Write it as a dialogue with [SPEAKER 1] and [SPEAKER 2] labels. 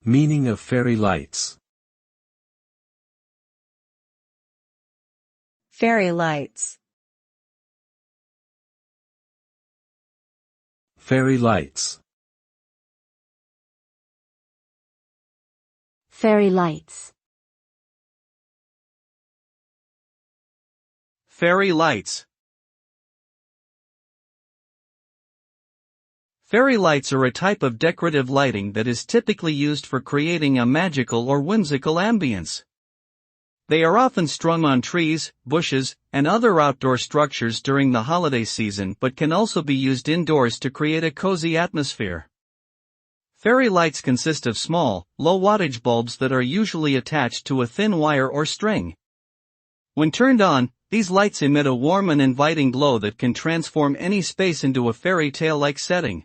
[SPEAKER 1] Meaning of fairy lights.
[SPEAKER 2] Fairy lights.
[SPEAKER 1] Fairy lights.
[SPEAKER 3] Fairy lights.
[SPEAKER 4] Fairy lights. Fairy lights are a type of decorative lighting that is typically used for creating a magical or whimsical ambience. They are often strung on trees, bushes, and other outdoor structures during the holiday season but can also be used indoors to create a cozy atmosphere. Fairy lights consist of small, low-wattage bulbs that are usually attached to a thin wire or string. When turned on, these lights emit a warm and inviting glow that can transform any space into a fairy tale-like setting.